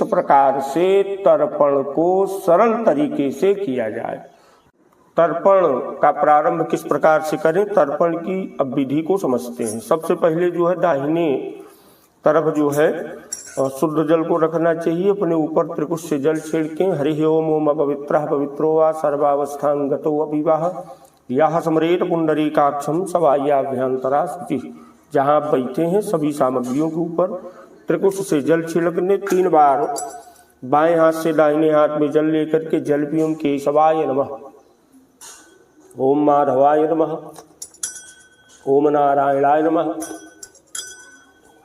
प्रकार से तर्पण को सरल तरीके से किया जाए। तर्पण का प्रारंभ किस प्रकार से करें, तर्पण की अब विधि को समझते हैं। सबसे पहले जो है दाहिने तरफ जो है शुद्ध जल को रखना चाहिए। अपने ऊपर त्रिकुश से जल छिड़के हरि ओम ओम अपवित्रः पवित्रो वा सर्वावस्थांगतो अविवाह यह स्मरेत पुंडरीकाक्षम सवायाभ्यंतरा शुचि। जहाँ आप बैठे हैं सभी सामग्रियों के ऊपर त्रिकुश से जल छिड़कने 3 बार बाएं हाथ से दाहिने हाथ में जल लेकर के जल पियूं केशवाय नमः, ओम माधवाय नमः, ओम नारायणाय नमः।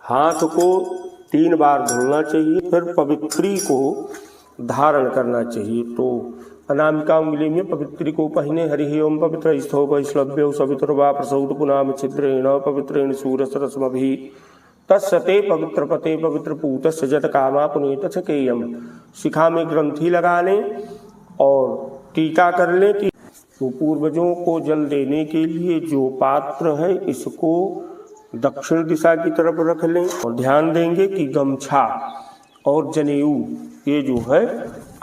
हाथ को 3 बार धुलना चाहिए, फिर पवित्री को धारण करना चाहिए। तो अनामिका उंगली में पवित्री को पहने हरि ओम पवित्र स्थो वैश्लभ्यो सवितुर वा प्रसौत पुनाम छिद्रेण पवित्रेण सूरसरस्मभि तत्सते पवित्र पते पवित्र पूत सजत कामा पुनीत छकेयम। शिखा में ग्रंथि लगा लें और टीका कर लें। तो पूर्वजों को जल देने के लिए जो पात्र है इसको दक्षिण दिशा की तरफ रख लें और ध्यान देंगे कि गमछा और जनेऊ ये जो है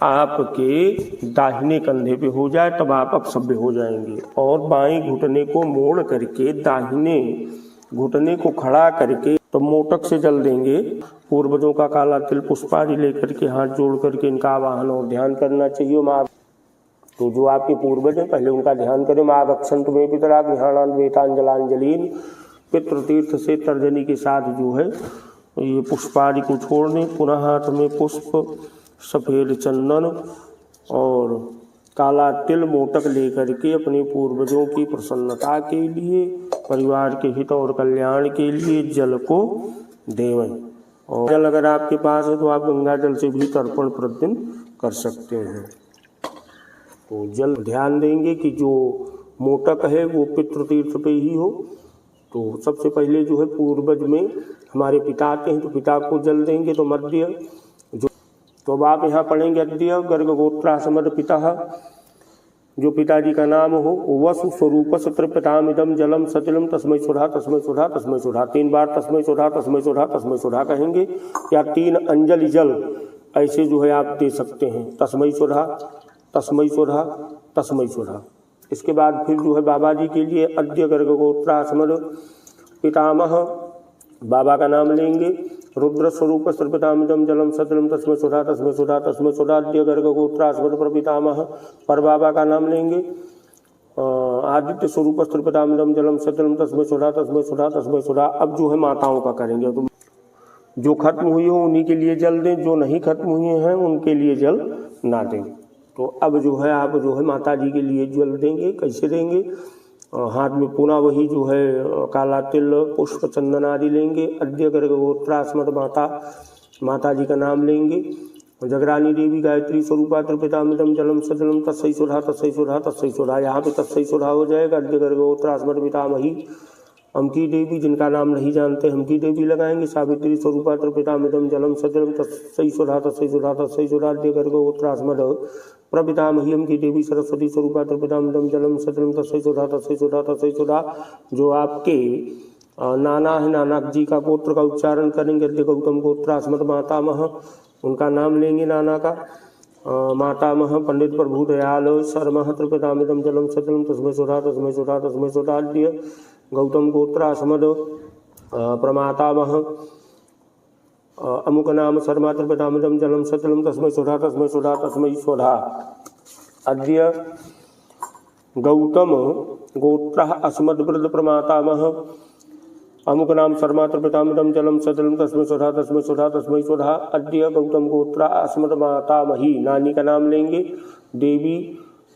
आपके दाहिने कंधे पे हो जाए, तब आप अपसभ्य हो जाएंगे। और बाएं घुटने को मोड़ करके दाहिने घुटने को खड़ा करके तो मोटक से जल देंगे। पूर्वजों का काला तिल पुष्पादि लेकर के हाथ जोड़ करके इनका आवाहन और ध्यान करना चाहिए। माँ तो जो आपके पूर्वज हैं पहले उनका ध्यान करें। माँ अक्षंत में पितरा गृहाणान्वेतांजलांजलिन पितृतीर्थ से तर्जनी के साथ जो है ये पुष्पादि को छोड़ने, पुनः हाथ में पुष्प सफ़ेद चंदन और काला तिल मोटक लेकर के अपने पूर्वजों की प्रसन्नता के लिए, परिवार के हित और कल्याण के लिए जल को देवें। और जल अगर आपके पास है तो आप गंगा जल से भी तर्पण प्रतिदिन कर सकते हैं। तो जल ध्यान देंगे कि जो मोटक है वो पितृतीर्थ पे ही हो। तो सबसे पहले जो है पूर्वज में हमारे पिता आते हैं तो पिता को जल देंगे। तो मध्य तो अब आप यहाँ पढ़ेंगे अद्य गर्ग गोत्रासमद पिता, जो पिताजी का नाम हो वसु स्वरूप सत्रपिताम इदम जलम सतिलम तस्मै सुधा तस्मै सुधा तस्मै सुधा। 3 बार तस्मै सुधा तस्मै सुधा तस्मै सुधा कहेंगे या 3 अंजलि जल ऐसे जो है आप दे सकते हैं। तस्मै सुधा तस्मै सुधा तस्मै सुधा। इसके बाद फिर जो है बाबा जी के लिए अद्य गर्ग गोत्रासमद पितामह, बाबा का नाम लेंगे। रुद्र स्वरूप सर्वपितामिदम जलम सतलम तस्मै सुधा तस्मै सुधा तस्मै सुधा अद्य गर्ग गोत्रासमद प्रपितामह, पर बाबा का नाम लेंगे। आदित्य स्वरूप सर्वपितामिदम जलम सतलम तस्मै सुधा तस्मै सुधा तस्मै सुधा। अब जो है माताओं का करेंगे। तो जो खत्म हुई हो उन्हीं के लिए जल दें, जो नहीं खत्म हुए हैं उनके लिए जल ना दें। तो अब जो है आप जो है माता जी के लिए जल देंगे। कैसे देंगे, हाथ में पुनः वही जो है काला तिल पुष्प चंदन आदि लेंगे। अद्य गर्ग गोत्रासमद माता, माता जी का नाम लेंगे। जगरानी देवी गायत्री स्वरूपा त्रिपितामिदम जलम सजलम तस्मै सुधा तस्मै सुधा तस्मै सुधा। यहाँ पे तस्मै सुधा हो जाएगा। अद्य गर्ग गोत्रासमद पितामही, अमकी देवी जिनका नाम नहीं जानते हमकी देवी लगाएंगे। सावित्री स्वरूपा त्रिपितामिदम जलम सजलम तस्मै सुधा तस्मै सुधा तस्मै सुधा। अद्य गर्ग गोत्रासमद प्रपितामही अमकी देवी सरस्वती स्वरूपा त्रिपितामिदम जलम सजलम तस्मै सुधा तस्मै सुधा तस्मै सुधा। जो आपके नाना है, नानक जी का गोत्र का उच्चारण करेंगे। अद्य गौतम गोत्रासमद मातामह, उनका नाम लेंगे नाना का। मातामह पंडित प्रभु दयाल शर्मः त्रिपितामिदम जलम सजलम तस्मै सुधा तस्मै सुधा तस्मै सुधा। अद्य गौतम गोत्रासमद प्रमातामह अमुक नाम शर्मा त्रिपितामिदम जलम सतलम तस्मै सुधा तस्मै सुधा तस्मै सुधा। अद्य गौतम गोत्रः अस्मद् वृद्ध प्रमातामह अमुक नाम शर्मा त्रिपितामिदम जलम सतलम तस्मै सुधा तस्मै सुधा तस्मै सुधा। अद्य गौतम गोत्र अस्मद् मातामही, नानी का नाम लेंगे। देवी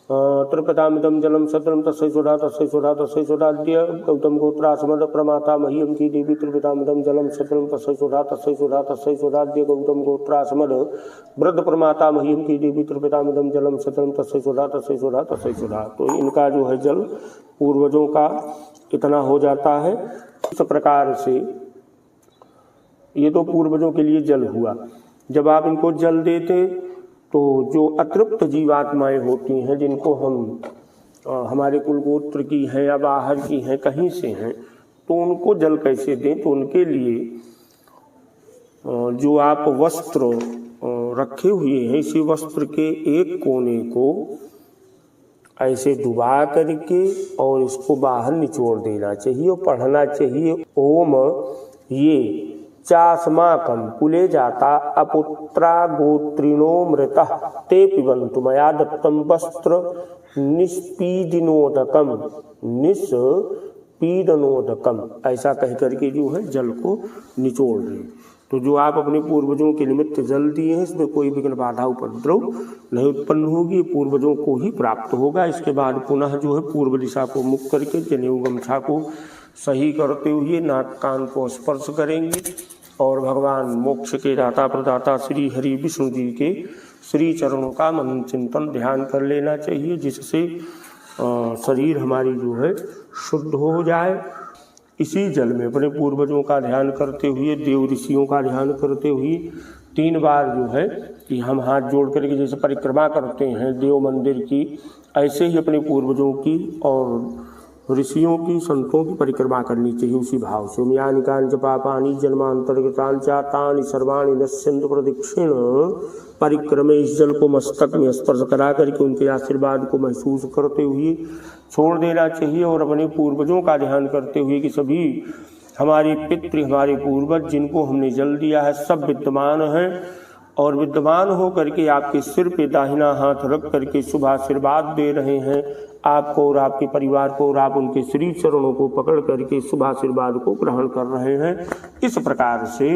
त्रिपितामिदम जलम सतलम तस्मै सुधा तस्मै सुधा तस्मै सुधा। अद्य गौतम गोत्रासमद प्रमातामही अमकी देवी त्रिपितामिदम जलम सतलम तस्मै सुधा तस्मै सुधा तस्मै सुधा। अद्य गौतम गोत्रासमद वृद्ध प्रमातामही अमकी देवी त्रिपितामिदम जलम सतलम तस्मै सुधा तस्मै सुधा तस्मै सुधा। तो इनका जो है जल पूर्वजों का इतना हो जाता है। इस प्रकार से ये तो पूर्वजों के लिए जल हुआ। जब आप इनको जल देते तो जो अतृप्त जीवात्माएं होती हैं, जिनको हम हमारे कुल गोत्र की हैं या बाहर की हैं, कहीं से हैं, तो उनको जल कैसे दें। तो उनके लिए जो आप वस्त्र रखे हुए हैं इसी वस्त्र के एक कोने को ऐसे डुबा करके और इसको बाहर निचोड़ देना चाहिए और पढ़ना चाहिए ओम ये चास्माकं कुले जाता अपुत्रा गोत्रिणो मृतः ते पिबन्तु मया दत्तं वस्त्र निष्पीडनोदकम ऐसा कह करके जो है जल को निचोड़ दें। तो जो आप अपने पूर्वजों के निमित्त जल दिए हैं इसमें कोई विघ्न बाधा उपद्रव नहीं उत्पन्न होगी, पूर्वजों को ही प्राप्त होगा। इसके बाद पुनः जो है पूर्व दिशा को मुख करके जनेऊ गमछा को सही करते हुए नाक कान को स्पर्श करेंगे और भगवान मोक्ष के दाता प्रदाता श्री हरि विष्णु जी के श्री चरणों का मन चिंतन ध्यान कर लेना चाहिए, जिससे शरीर हमारी जो है शुद्ध हो जाए। इसी जल में अपने पूर्वजों का ध्यान करते हुए, देव ऋषियों का ध्यान करते हुए 3 बार जो है कि हम हाथ जोड़ करके जैसे परिक्रमा करते हैं देव मंदिर की, ऐसे ही अपने पूर्वजों की और ऋषियों की संतों की परिक्रमा करनी चाहिए उसी भाव से। यानि कानि च पापानि जन्मांतर्गतानि च तानि सर्वाणि नश्यन्तु प्रदक्षिण परिक्रमे। इस जल को मस्तक में स्पर्श करा करके उनके आशीर्वाद को महसूस करते हुए छोड़ देना चाहिए और अपने पूर्वजों का ध्यान करते हुए कि सभी हमारे पितृ हमारे पूर्वज जिनको हमने जल दिया है सब विद्यमान हैं और विद्यमान हो करके आपके सिर पे दाहिना हाथ रख करके शुभ आशीर्वाद दे रहे हैं आपको और आपके परिवार को, और आप उनके श्री चरणों को पकड़ करके शुभ आशीर्वाद को ग्रहण कर रहे हैं। इस प्रकार से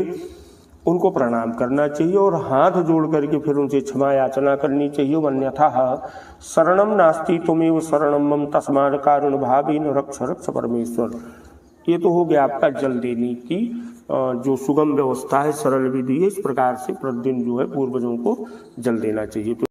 उनको प्रणाम करना चाहिए और हाथ जोड़ करके फिर उनसे क्षमा याचना करनी चाहिए। अन्यथा शरणम नास्ति त्वमेव शरणम मम तस्मात् कारुण्य भावेन रक्ष रक्ष परमेश्वर। ये तो हो गया आपका जल देने की जो सुगम व्यवस्था है, सरल विधि है। इस प्रकार से प्रतिदिन जो है पूर्वजों को जल देना चाहिए।